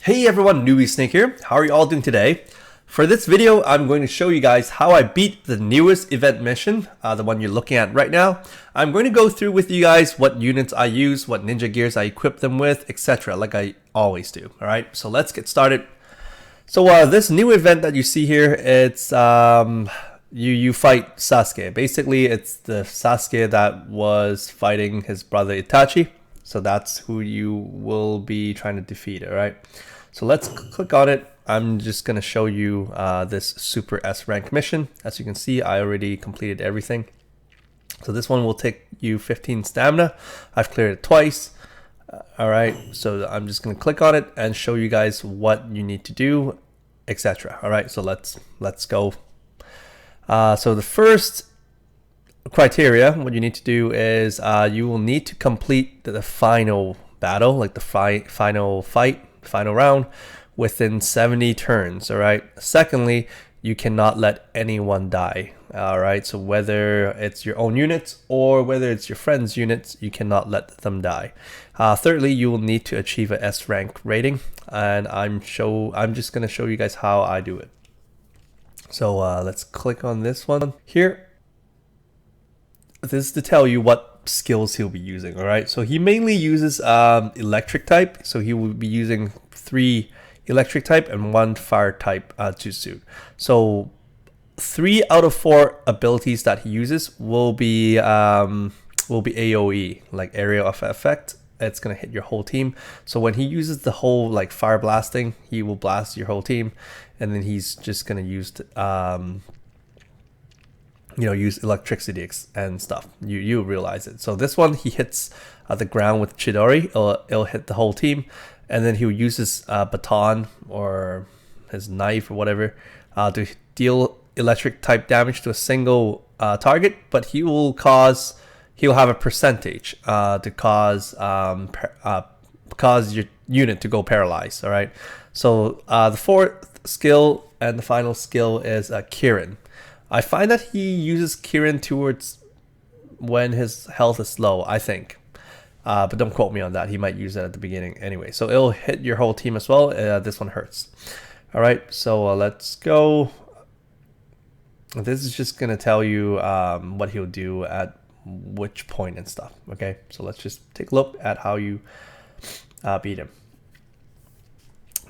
Hey everyone, Newbie Snake here. How are you all doing today? For this video, I'm going to show you guys how I beat the newest event mission, the one you're looking at right now. I'm going to go through with you guys what units I use, what ninja gears I equip them with, etc. like I always do. Alright, so let's get started. So this new event that you see here, it's you fight Sasuke. Basically, it's the Sasuke that was fighting his brother Itachi. So that's who you will be trying to defeat, alright? So let's click on it. I'm just going to show you this Super S rank mission. As you can see, I already completed everything. So this one will take you 15 stamina. I've cleared it twice. Alright, so I'm just going to click on it and show you guys what you need to do, etc. Alright, so let's go. So the first criteria, what you need to do is you will need to complete the final battle, like the final round within 70 turns. All right. Secondly, you cannot let anyone die. All right. So whether it's your own units or whether it's your friends' units, you cannot let them die. Thirdly, you will need to achieve a S rank rating, and I'm just going to show you guys how I do it. So let's click on this one here. This is to tell you what skills he'll be using. All right, so he mainly uses electric type, so he will be using 3 electric type and 1 fire type jutsu. So 3 out of 4 abilities that he uses will be AoE, like area of effect. It's gonna hit your whole team. So when he uses the whole like fire blasting, he will blast your whole team, and then he's just gonna use use electricity and stuff. You realize it. So this one, he hits the ground with Chidori. It'll hit the whole team, and then he'll use his baton or his knife or whatever to deal electric type damage to a single target. But he'll have a percentage to cause your unit to go paralyzed. All right. So the fourth skill and the final skill is Kirin. I find that he uses Kirin towards when his health is low, I think. But don't quote me on that. He might use that at the beginning anyway. So it'll hit your whole team as well. This one hurts. All right, so let's go. This is just going to tell you what he'll do at which point and stuff. Okay, so let's just take a look at how you beat him.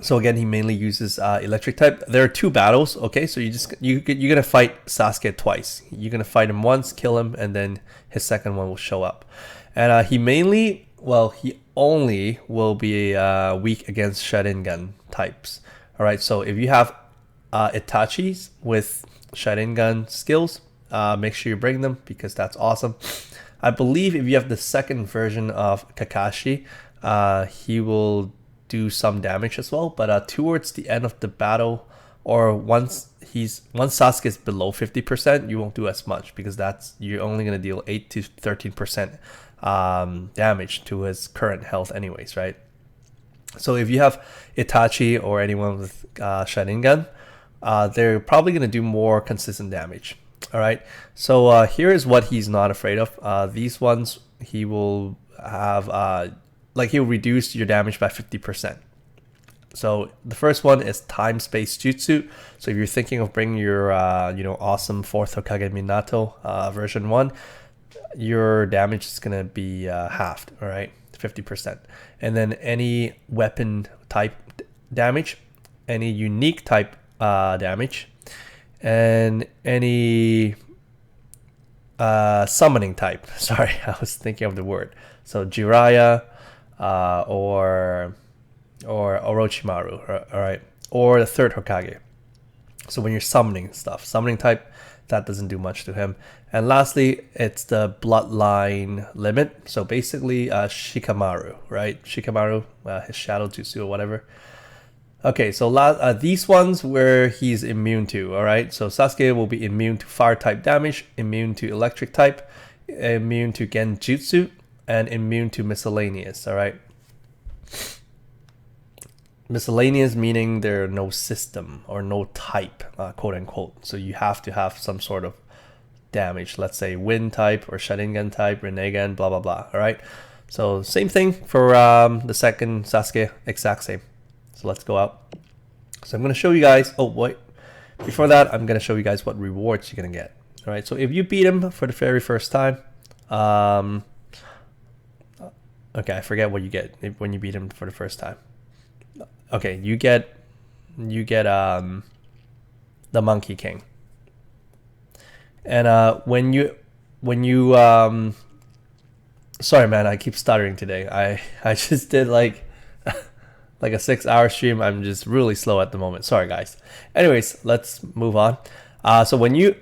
So again, he mainly uses electric type. There are 2 battles. Okay, so you're gonna fight Sasuke twice. You're gonna fight him once, kill him, and then his second one will show up. And he only will be weak against Sharingan types. All right, so if you have Itachi's with Sharingan skills, make sure you bring them because that's awesome. I believe if you have the second version of Kakashi, he will do some damage as well, but towards the end of the battle, or once Sasuke is below 50%, you won't do as much because you're only going to deal 8 to 13% damage to his current health anyways, right? So if you have Itachi or anyone with Sharingan, they're probably going to do more consistent damage. All right, so here is what he's not afraid of. These ones he will have he'll reduce your damage by 50%. So the first one is time space jutsu. So if you're thinking of bringing your awesome 4th Hokage Minato version 1, your damage is gonna be halved. All right, 50%. And then any weapon type damage, any unique type damage, and any summoning type. Sorry, I was thinking of the word. So Jiraiya, or Orochimaru, all right, or the 3rd Hokage. So when you're summoning type, that doesn't do much to him. And lastly, it's the bloodline limit. So basically, Shikamaru, right? Shikamaru, his shadow jutsu or whatever. Okay, so these ones where he's immune to, all right. So Sasuke will be immune to fire type damage, immune to electric type, immune to genjutsu, and immune to miscellaneous. All right, miscellaneous meaning there are no system or no type, quote unquote. So you have to have some sort of damage, let's say wind type or Sharingan type, Rinnegan, blah blah blah. All right, so same thing for the second Sasuke, exact same. So let's go out. So I'm going to show you guys, oh wait, before that, I'm going to show you guys what rewards you're going to get. All right, so if you beat him for the very first time, okay, I forget what you get when you beat him for the first time. Okay, you get the Monkey King. And when you sorry man, I keep stuttering today. I just did like a 6-hour stream. I'm just really slow at the moment. Sorry guys. Anyways, let's move on. So when you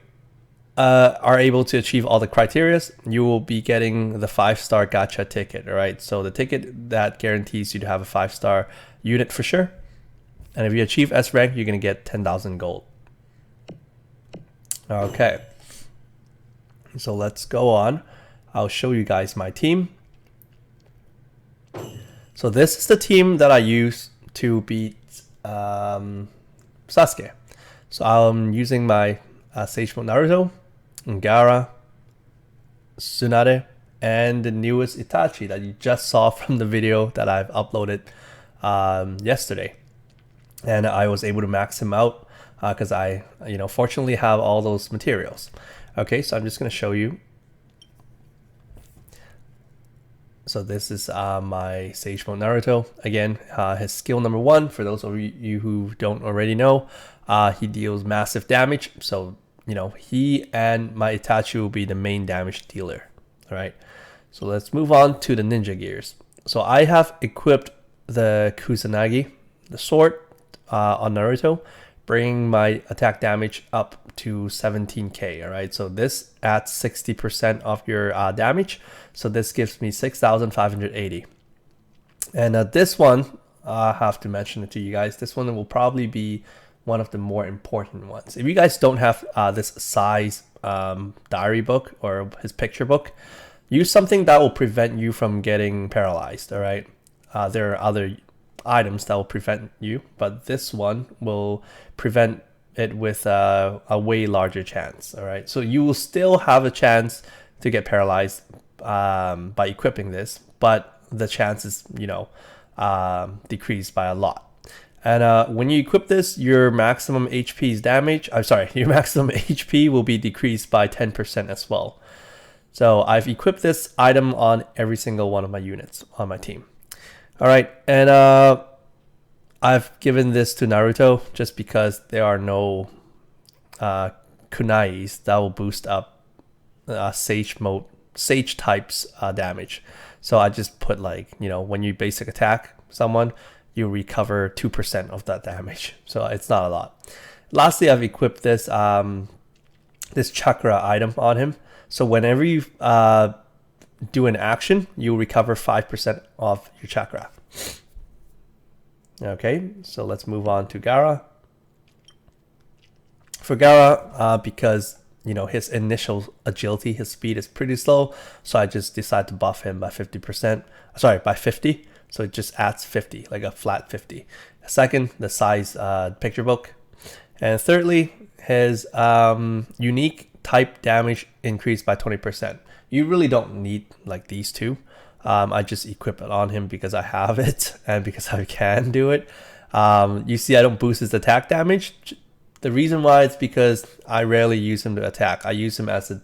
are able to achieve all the criteria, you will be getting the 5-star gacha ticket. All right, so the ticket that guarantees you to have a 5-star unit for sure. And if you achieve S rank, you're gonna get 10,000 gold. Okay, so let's go on. I'll show you guys my team. So this is the team that I use to beat Sasuke. So I'm using my Sage Mode Naruto, Gaara, Tsunade, and the newest Itachi that you just saw from the video that I've uploaded yesterday. And I was able to max him out because I, fortunately have all those materials. Okay, so I'm just going to show you. So this is my Sage Mode Naruto. Again, his skill number 1, for those of you who don't already know, he deals massive damage. So, he and my Itachi will be the main damage dealer. All right, so let's move on to the ninja gears. So I have equipped the Kusanagi, the sword, on Naruto, bringing my attack damage up to 17k. All right, so this adds 60% of your damage. So this gives me 6,580. And this one, I have to mention it to you guys. This one will probably be one of the more important ones. If you guys don't have this size diary book or his picture book, use something that will prevent you from getting paralyzed. All right, there are other items that will prevent you, but this one will prevent it with a way larger chance. All right, so you will still have a chance to get paralyzed by equipping this, but the chances decrease by a lot. And when you equip this, your maximum HP's damage, your maximum HP will be decreased by 10% as well. So I've equipped this item on every single one of my units on my team. All right, and I've given this to Naruto just because there are no kunais that will boost up Sage types damage. So I just put when you basic attack someone, you recover 2% of that damage. So it's not a lot. Lastly, I've equipped this this chakra item on him. So whenever you do an action, you recover 5% of your chakra. Okay, so let's move on to Gaara. For Gaara, because his initial agility, his speed is pretty slow, so I just decided to buff him by 50%. Sorry, by 50. So it just adds 50, like a flat 50. Second, the size picture book. And thirdly, his unique type damage increased by 20%. You really don't need these two. I just equip it on him because I have it and because I can do it. You see I don't boost his attack damage. The reason why is because I rarely use him to attack. I use him as a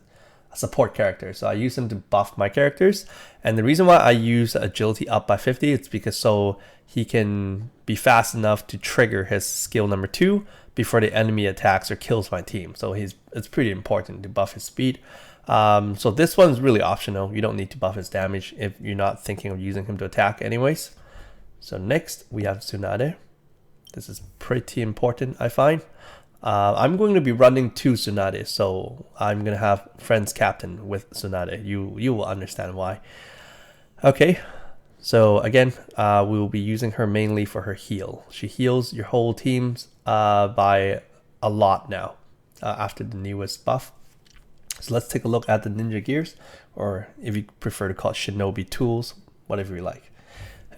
support character. So I use him to buff my characters. And the reason why I use agility up by 50, it's because so he can be fast enough to trigger his skill number 2 before the enemy attacks or kills my team. So it's pretty important to buff his speed. So this one's really optional. You don't need to buff his damage if you're not thinking of using him to attack anyways. So next we have Tsunade. This is pretty important, I find. I'm going to be running 2 Tsunade, so I'm going to have Friends Captain with Tsunade. You will understand why. Okay, so again, we will be using her mainly for her heal. She heals your whole teams by a lot now after the newest buff. So let's take a look at the ninja gears, or if you prefer to call it shinobi tools, whatever you like.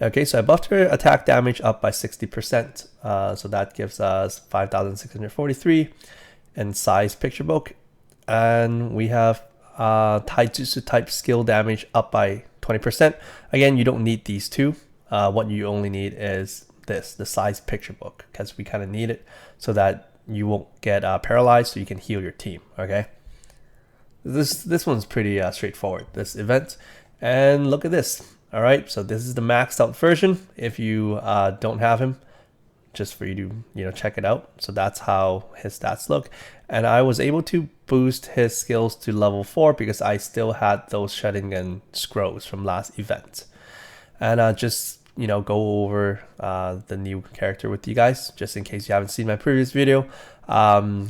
Okay, so I buffed her attack damage up by 60%. So that gives us 5,643 and size picture book. And we have taijutsu type skill damage up by 20%. Again, you don't need these two. What you only need is this, the size picture book, because we kind of need it so that you won't get paralyzed, so you can heal your team. Okay, this one's pretty straightforward, this event. And look at this. All right, so this is the maxed out version. If you don't have him, just for you to check it out. So that's how his stats look, and I was able to boost his skills to level 4 because I still had those Sharingan scrolls from last event. And just go over the new character with you guys, just in case you haven't seen my previous video.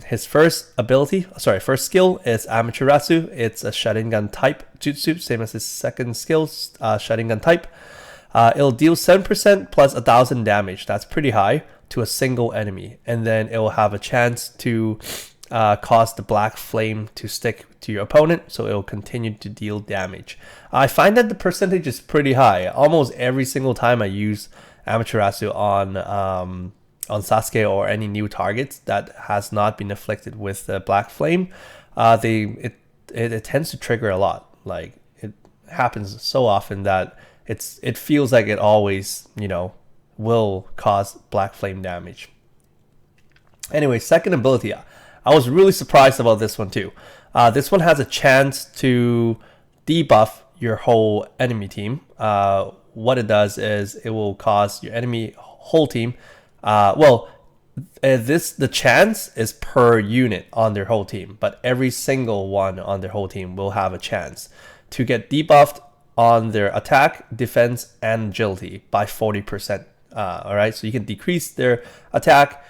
His first skill is Amaterasu. It's a Sharingan type jutsu, same as his second skill, Sharingan type. It'll deal 7% plus 1,000 damage. That's pretty high to a single enemy, and then it will have a chance to cause the black flame to stick to your opponent, so it will continue to deal damage. I find that the percentage is pretty high. Almost every single time I use Amaterasu on Sasuke or any new targets that has not been afflicted with the black flame, it tends to trigger a lot. Like, it happens so often that it feels like it always will cause black flame damage. Anyway, second ability, I was really surprised about this one too. This one has a chance to debuff your whole enemy team. What it does is it will cause your enemy whole team, the chance is per unit on their whole team, but every single one on their whole team will have a chance to get debuffed on their attack, defense, and agility by 40%. All right, so you can decrease their attack,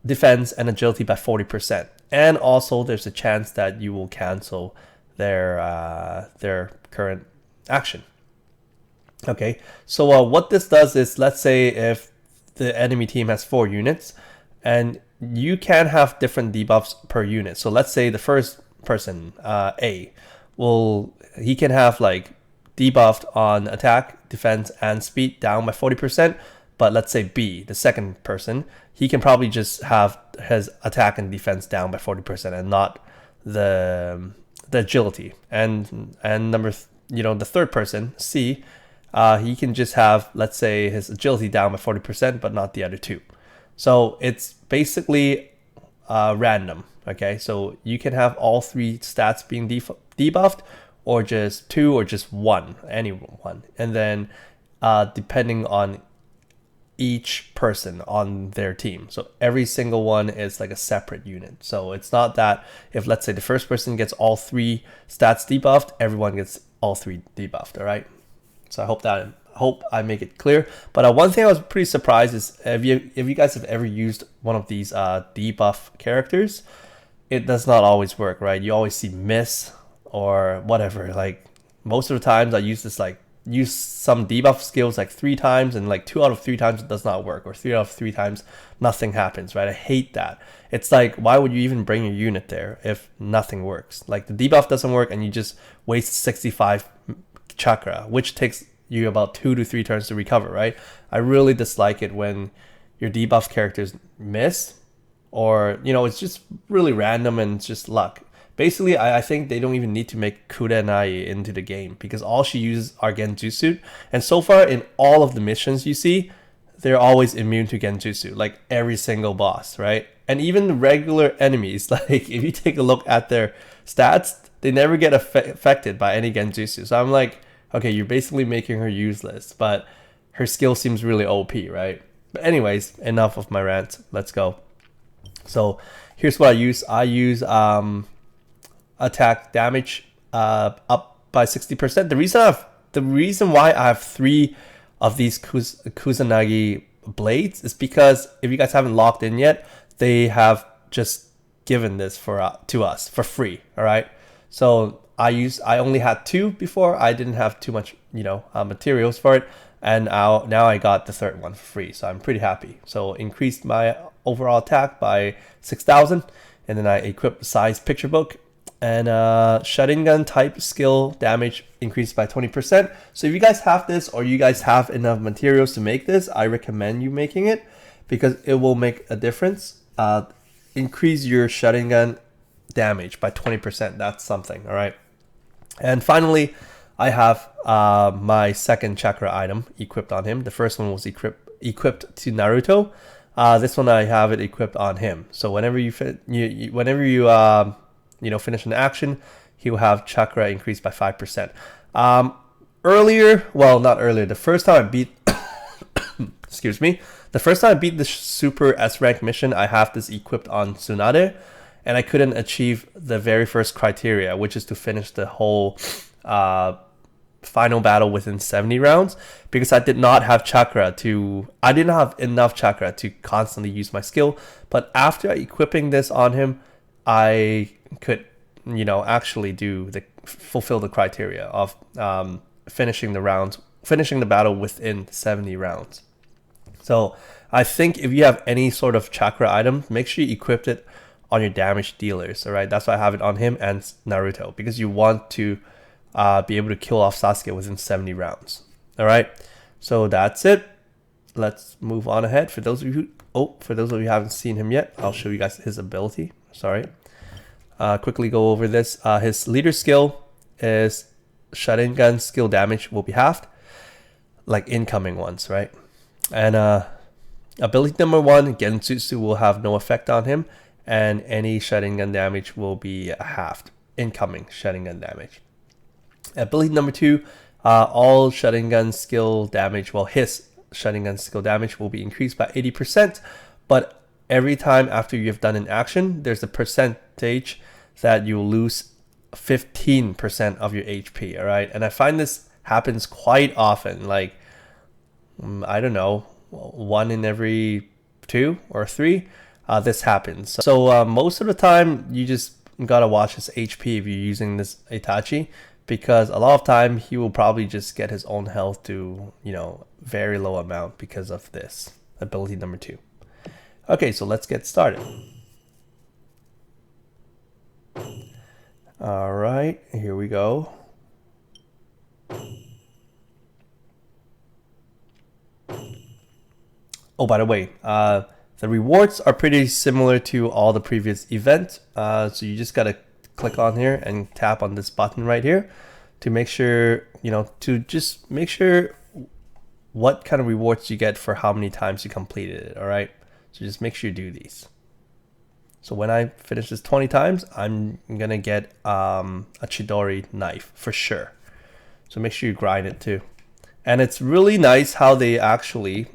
defense, and agility by 40%. And also there's a chance that you will cancel their current action. Okay, so what this does is, let's say if the enemy team has 4 units, and you can have different debuffs per unit. So let's say the first person, A, he can have like debuffed on attack, defense, and speed down by 40%. But let's say B, the second person, he can probably just have his attack and defense down by 40% and not the agility. And the third person, C, he can just have, let's say, his agility down by 40%, but not the other 2. So it's basically random. Okay, so you can have all 3 stats being debuffed, or just 2, or just 1, any one. And then depending on each person on their team. So every single one is like a separate unit. So it's not that if, let's say, the first person gets all 3 stats debuffed, everyone gets all 3 debuffed. All right. So I hope I make it clear. But one thing I was pretty surprised is if you guys have ever used one of these debuff characters, it does not always work, right? You always see miss or whatever. Like, most of the times I use some debuff skills like 3 times, and like 2 out of 3 times it does not work, or 3 out of 3 times nothing happens, right? I hate that. It's like, why would you even bring your unit there if nothing works? Like, the debuff doesn't work and you just waste 65 chakra, which takes you about 2 to 3 turns to recover, right? I really dislike it when your debuff characters miss, or it's just really random and it's just luck. Basically, I think they don't even need to make Kurenai into the game, because all she uses are Genjutsu. And so far, in all of the missions you see, they're always immune to Genjutsu, like every single boss, right? And even the regular enemies, like if you take a look at their stats, they never get affected by any Genjutsu. So I'm like, okay, you're basically making her useless, but her skill seems really OP, right? But anyways, enough of my rant. Let's go. So here's what I use. I use attack damage up by 60%. The reason why I have 3 of these Kusanagi blades is because, if you guys haven't logged in yet, they have just given this to us for free. All right, so I only had 2 before. I didn't have too much materials for it, and now I got the 3rd one for free, so I'm pretty happy. So increased my overall attack by 6,000, and then I equipped the size picture book. And Sharingan type skill damage increased by 20%. So if you guys have this, or you guys have enough materials to make this, I recommend you making it, because it will make a difference. Increase your Sharingan damage by 20%. That's something, all right? And finally, I have my second chakra item equipped on him. The first one was equipped equipped to Naruto. This one I have it equipped on him. So whenever you finish an action, he will have chakra increased by 5%. Earlier, well, not earlier. The first time I beat, excuse me, the first time I beat the Super S rank mission, I have this equipped on Tsunade, and I couldn't achieve the very first criteria, which is to finish the whole final battle within 70 rounds, because I did not have I didn't have enough chakra to constantly use my skill. But after equipping this on him, I could, actually fulfill the criteria of finishing the battle within 70 rounds. So I think if you have any sort of chakra item, make sure you equip it on your damage dealers. All right, that's why I have it on him and Naruto, because you want to be able to kill off Sasuke within 70 rounds. All right, so that's it. Let's move on ahead. For those of you who haven't seen him yet, I'll show you guys his ability. Sorry. Quickly go over this. His leader skill is Sharingan skill damage will be halved, like incoming ones, right? And ability number 1, Genjutsu, will have no effect on him, and any Sharingan damage will be halved, incoming Sharingan damage. Ability number 2, all Sharingan skill damage, his Sharingan skill damage will be increased by 80%, but every time after you've done an action, there's a percentage that you lose 15% of your HP, all right? And I find this happens quite often, like, I don't know, 1 in every 2 or 3, this happens. So most of the time, you just gotta watch his HP if you're using this Itachi, because a lot of time he will probably just get his own health to, very low amount because of this ability number 2. Okay, so let's get started. All right, here we go. Oh, by the way, the rewards are pretty similar to all the previous events. So you just gotta click on here and tap on this button right here to make sure, to just make sure what kind of rewards you get for how many times you completed it. All right, so just make sure you do these. So when I finish this 20 times, I'm gonna get a Chidori knife for sure. So make sure you grind it too. And it's really nice how they actually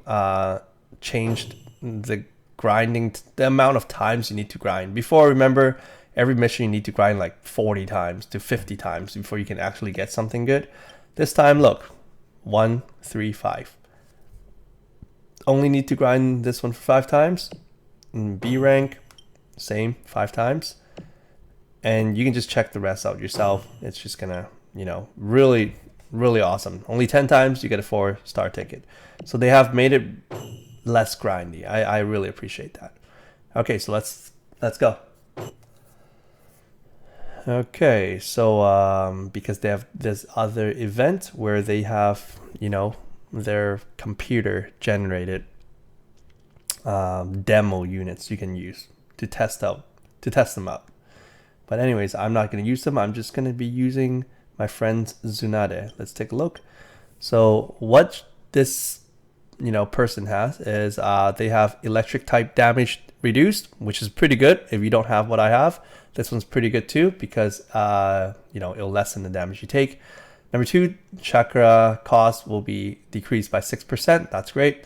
changed the grinding, the amount of times you need to grind. Before, remember, every mission you need to grind like 40 times to 50 times before you can actually get something good. This time, look, 1, 3, 5. Only need to grind this one for 5 times. B rank, same, 5 times. And you can just check the rest out yourself. It's just gonna, really, really awesome. Only 10 times, you get a 4-star ticket. So they have made it less grindy. I really appreciate that. Okay, so let's go. Okay, so because they have this other event where they have, their computer generated demo units you can use to test them out. But anyways, I'm not going to use them. I'm just going to be using my friend's Tsunade. Let's take a look. So what this person has is they have electric type damage reduced, which is pretty good. If you don't have what I have, this one's pretty good too, because it'll lessen the damage you take. Number 2, chakra cost will be decreased by 6%. That's great.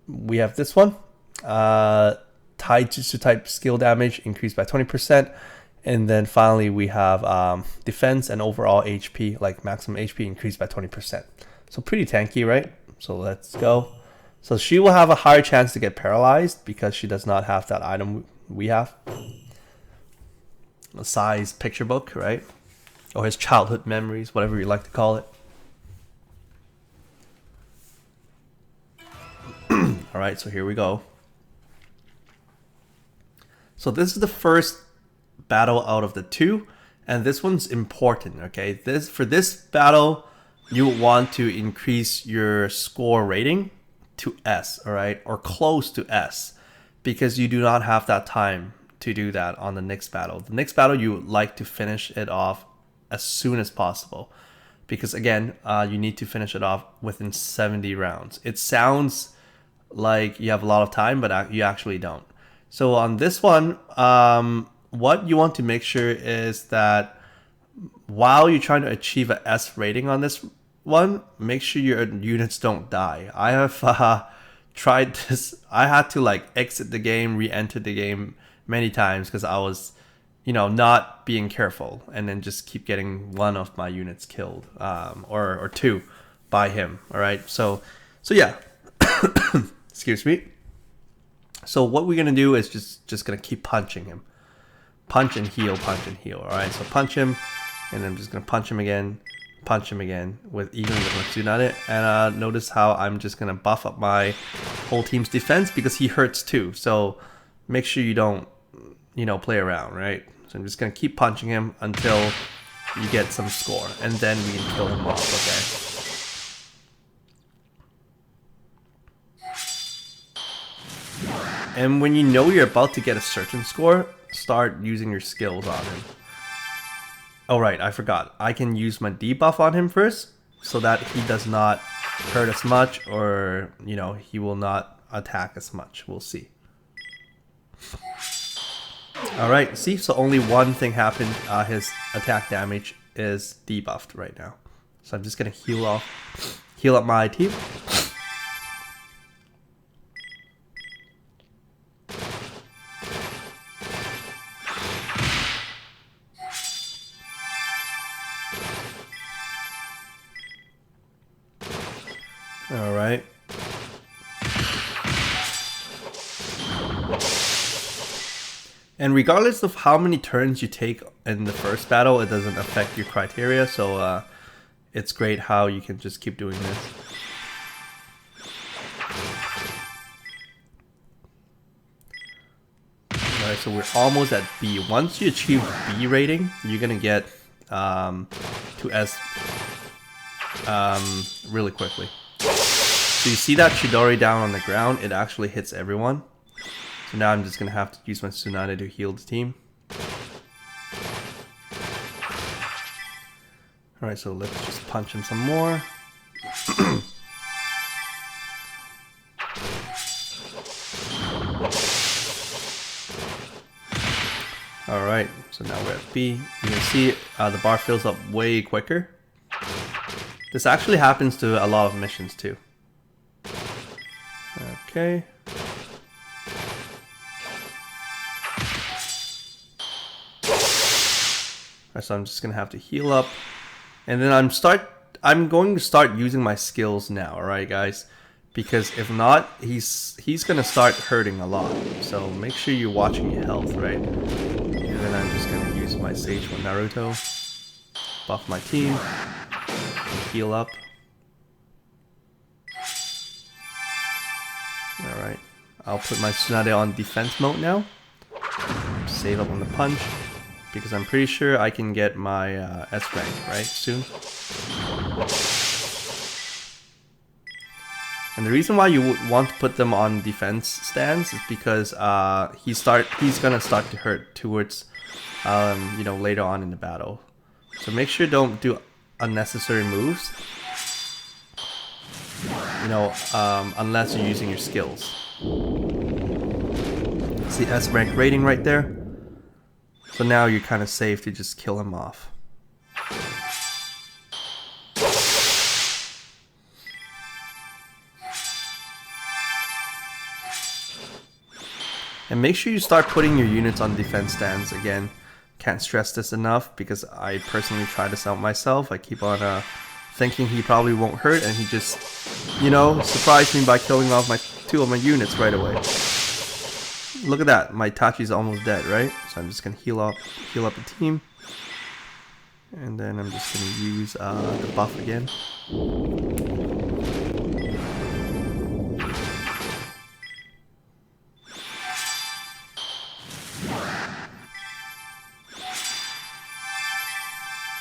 We have this one, taijutsu type skill damage increased by 20%. And then finally we have defense and overall HP, like maximum HP, increased by 20%. So pretty tanky, right? So let's go. So she will have a higher chance to get paralyzed because she does not have that item we have. A size picture book, right? Or his childhood memories, whatever you like to call it. All right, so here we go. So this is the first battle out of the 2, and this one's important, okay? For this battle, you want to increase your score rating to S, all right? Or close to S, because you do not have that time to do that on the next battle. The next battle, you would like to finish it off as soon as possible. because again, you need to finish it off within 70 rounds. It sounds like you have a lot of time, but you actually don't. So on this one, what you want to make sure is that while you're trying to achieve a S rating on this one, make sure your units don't die. I have tried this. I had to like exit the game, re-enter the game many times because I was, not being careful, and then just keep getting one of my units killed, or two by him. All right, so yeah. Excuse me. So what we're gonna do is just gonna keep punching him, punch and heal, punch and heal. All right, so punch him, and I'm just gonna punch him again with even with my Tsunade. And notice how I'm just gonna buff up my whole team's defense because he hurts too. So make sure you don't, play around, right? So I'm just gonna keep punching him until you get some score, and then we can kill him off. Okay. And when you know you're about to get a certain score, start using your skills on him. Oh right, I forgot. I can use my debuff on him first, so that he does not hurt as much, or he will not attack as much. We'll see. Alright, see, so only one thing happened. His attack damage is debuffed right now. So I'm just gonna heal up my team. Alright. And regardless of how many turns you take in the first battle, it doesn't affect your criteria, so it's great how you can just keep doing this. Alright, so we're almost at B. Once you achieve B rating, you're gonna get to S really quickly. So you see that Chidori down on the ground, it actually hits everyone. So now I'm just going to have to use my Tsunade to heal the team. Alright, so let's just punch him some more. Alright, so now we're at B. You can see the bar fills up way quicker. This actually happens to a lot of missions too. Okay. Alright, so I'm just gonna have to heal up, and then I'm going to start using my skills now. Alright, guys, because if not, he's gonna start hurting a lot. So make sure you're watching your health, right? And then I'm just gonna use my Sage for Naruto, buff my team, heal up. Alright, I'll put my Tsunade on defense mode now. Save up on the punch, because I'm pretty sure I can get my S rank, right, soon. And the reason why you would want to put them on defense stance is because he's gonna start to hurt towards, later on in the battle. So make sure don't do unnecessary moves. Unless you're using your skills. See S rank rating right there? So now you're kind of safe to just kill him off. And make sure you start putting your units on defense stance again. Can't stress this enough, because I personally try this out myself. I keep on thinking he probably won't hurt, and he just, surprised me by killing off two of my units right away. Look at that, my Itachi's almost dead, right? So I'm just gonna heal up the team, and then I'm just gonna use the buff again.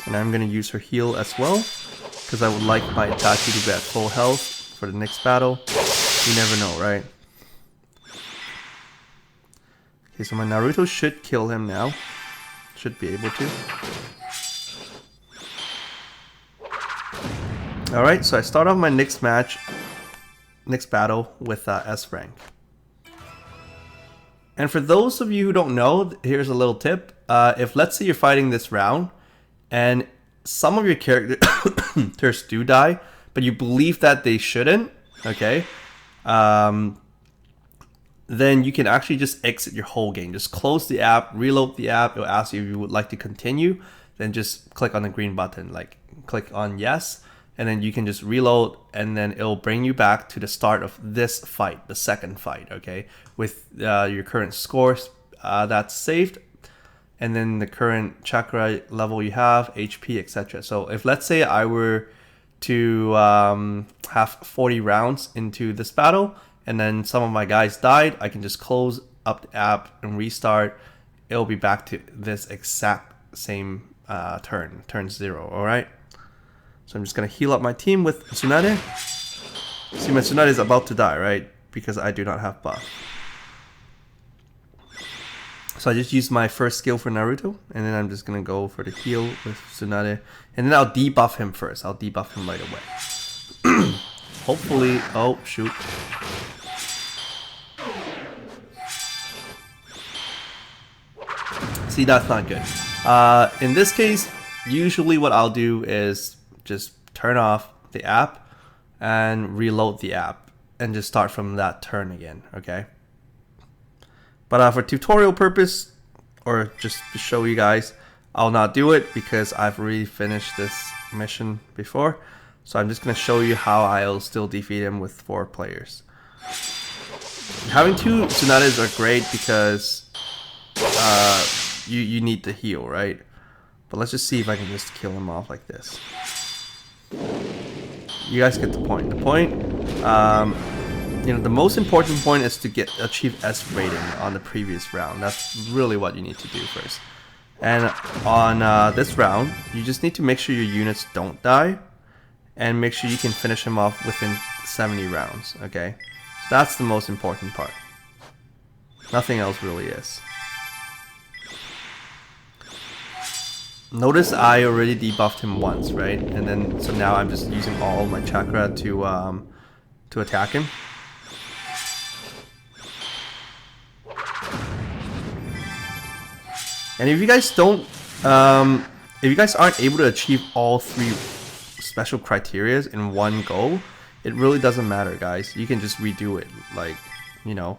And I'm gonna use her heal as well, because I would like my Itachi to be at full health for the next battle. You never know, right? Okay, so my Naruto should kill him now. Should be able to. Alright, so I start off my next battle with S rank. And for those of you who don't know, here's a little tip. If let's say you're fighting this round and some of your characters do die, but you believe that they shouldn't, okay, then you can actually just exit your whole game. Just close the app, reload the app. It'll ask you if you would like to continue. Then just click on the green button, like click on yes, and then you can just reload, and then it'll bring you back to the start of this fight, the second fight, okay, with your current scores that's saved, and then the current chakra level you have, HP, etc. So if let's say I were to have 40 rounds into this battle, and then some of my guys died, I can just close up the app and restart. It'll be back to this exact same turn 0, alright? So I'm just going to heal up my team with Tsunade. See, my Tsunade is about to die, right? Because I do not have buff. So I just used my first skill for Naruto, and then I'm just going to go for the heal with Tsunade. And then I'll debuff him first. I'll debuff him right away. Hopefully... Oh, shoot. See, that's not good. In this case, usually what I'll do is just turn off the app and reload the app and just start from that turn again, okay? But for tutorial purpose, or just to show you guys, I'll not do it because I've already finished this mission before. So I'm just going to show you how I'll still defeat him with 4 players. Having 2 Tsunades are great because you need to heal, right? But let's just see if I can just kill him off like this. You guys get the point. The point, you know, the most important point is to achieve S rating on the previous round. That's really what you need to do first. And on this round, you just need to make sure your units don't die, and make sure you can finish him off within 70 rounds. Okay, so that's the most important part. Nothing else really is. Notice I already debuffed him once, right? And then so now I'm just using all my chakra to attack him. And if you guys don't, if you guys aren't able to achieve all 3 special criterias in one go, it really doesn't matter, guys. You can just redo it, like, you know,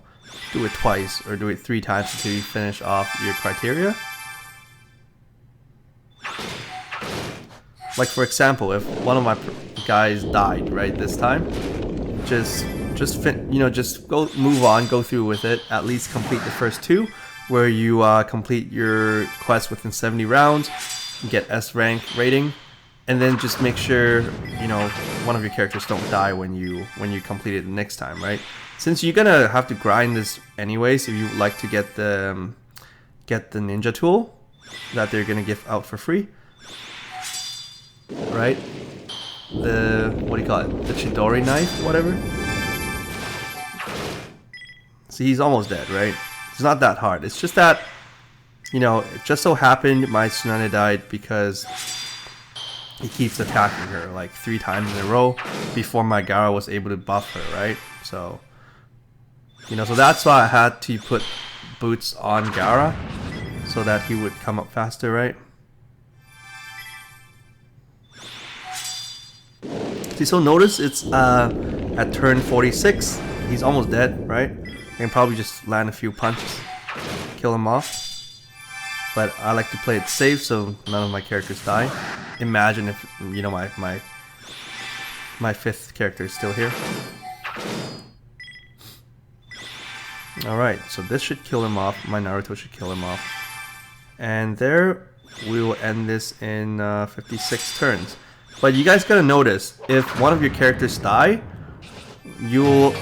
do it twice or do it 3 times until you finish off your criteria. Like, for example, if one of my guys died, right, this time, just go move on, go through with it. At least complete the first 2, where you complete your quest within 70 rounds, get S rank rating, and then just make sure, you know, one of your characters don't die when you complete it the next time, right? Since you're gonna have to grind this anyways, if you would like to get the ninja tool that they're gonna give out for free. Right? What do you call it? The Chidori knife, whatever. See, he's almost dead, right? It's not that hard. It's just that, you know, it just so happened my Tsunade died because he keeps attacking her like 3 times in a row before my Gaara was able to buff her, right? So, you know, so that's why I had to put boots on Gaara so that he would come up faster, right? See, so notice it's at turn 46. He's almost dead, right? I can probably just land a few punches, kill him off. But I like to play it safe so none of my characters die. Imagine if, you know, my 5th character is still here. Alright, so this should kill him off. My Naruto should kill him off. And there, we will end this in 56 turns. But you guys gotta notice, if one of your characters die, your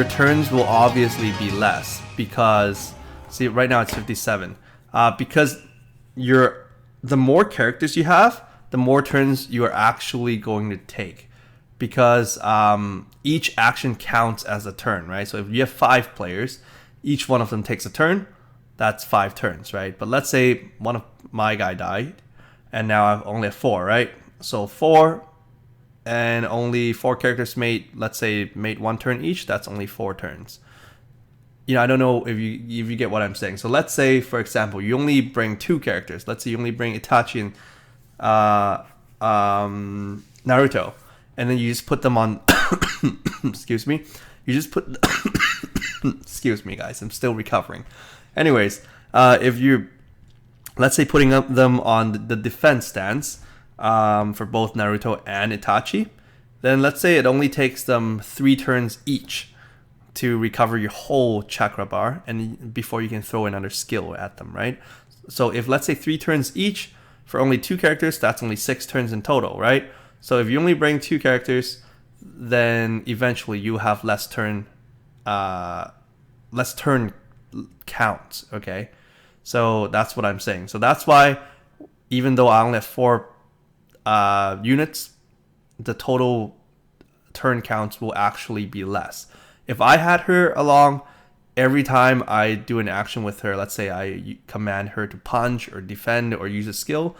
turns will obviously be less because, see, right now it's 57. Because the more characters you have, the more turns you are actually going to take. Because each action counts as a turn, right? So if you have 5 players, each one of them takes a turn, that's 5 turns, right? But let's say one of my guy died, and now I only have 4, right? So 4 and only 4 characters mate, let's say mate 1 turn each, that's only 4 turns. You know, I don't know if you get what I'm saying. So let's say, for example, you only bring 2 characters. Let's say you only bring Itachi and Naruto, and then you just put them on. Excuse me. You just put. Excuse me, guys. I'm still recovering. Anyways, if you, let's say, putting up them on the defense stance for both Naruto and Itachi, then let's say it only takes them 3 turns each to recover your whole chakra bar, and before you can throw another skill at them, right? So if, let's say, 3 turns each for only 2 characters, that's only 6 turns in total, right? So if you only bring 2 characters, then eventually you have less turn counts, okay? So that's what I'm saying. So that's why, even though I only have 4 units, the total turn counts will actually be less. If I had her along, every time I do an action with her, let's say I command her to punch or defend or use a skill,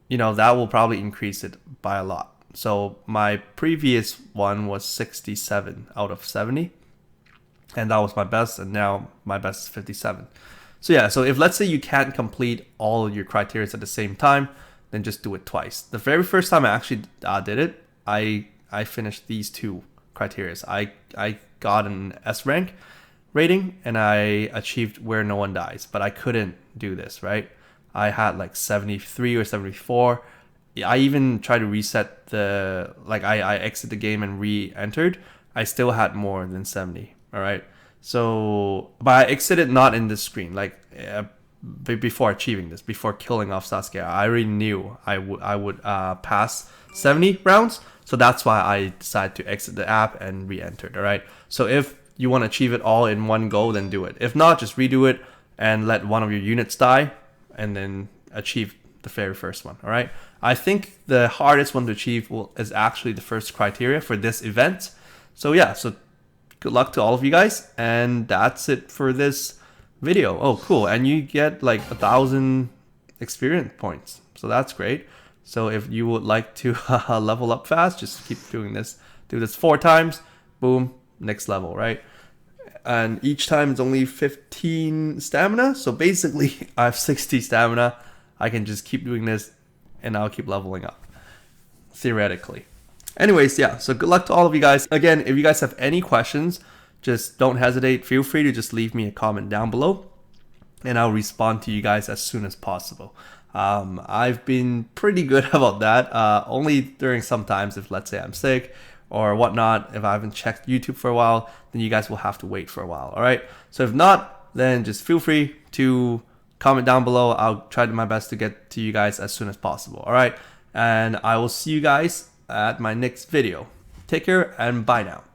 you know, that will probably increase it by a lot. So my previous one was 67 out of 70, and that was my best, and now my best is 57. So yeah, so if, let's say, you can't complete all of your criteria at the same time, then just do it twice. The very first time I actually did it, I finished these 2 criteria. I got an S rank rating, and I achieved where no one dies, but I couldn't do this, right? I had like 73 or 74. I even tried to reset the, like, I exit the game and re-entered. I still had more than 70. All right. So, but I exited not in this screen, like before achieving this, before killing off Sasuke. I already knew I would pass 70 rounds. So that's why I decided to exit the app and re-entered. All right. So if you want to achieve it all in one go, then do it. If not, just redo it and let one of your units die, and then achieve the very first one. All right. I think the hardest one to achieve is actually the first criteria for this event. So yeah. So good luck to all of you guys, and that's it for this video. Oh, cool. And you get like 1,000 experience points. So that's great. So if you would like to level up fast, just keep doing this. Do this 4 times. Boom. Next level, right? And each time it's only 15 stamina. So basically, I have 60 stamina. I can just keep doing this, and I'll keep leveling up, theoretically. Anyways, yeah, so good luck to all of you guys. Again, if you guys have any questions, just don't hesitate. Feel free to just leave me a comment down below, and I'll respond to you guys as soon as possible. I've been pretty good about that. Only during some times, if, let's say, I'm sick or whatnot, if I haven't checked YouTube for a while, then you guys will have to wait for a while. All right. So if not, then just feel free to comment down below. I'll try my best to get to you guys as soon as possible. All right. And I will see you guys at my next video. Take care and bye now.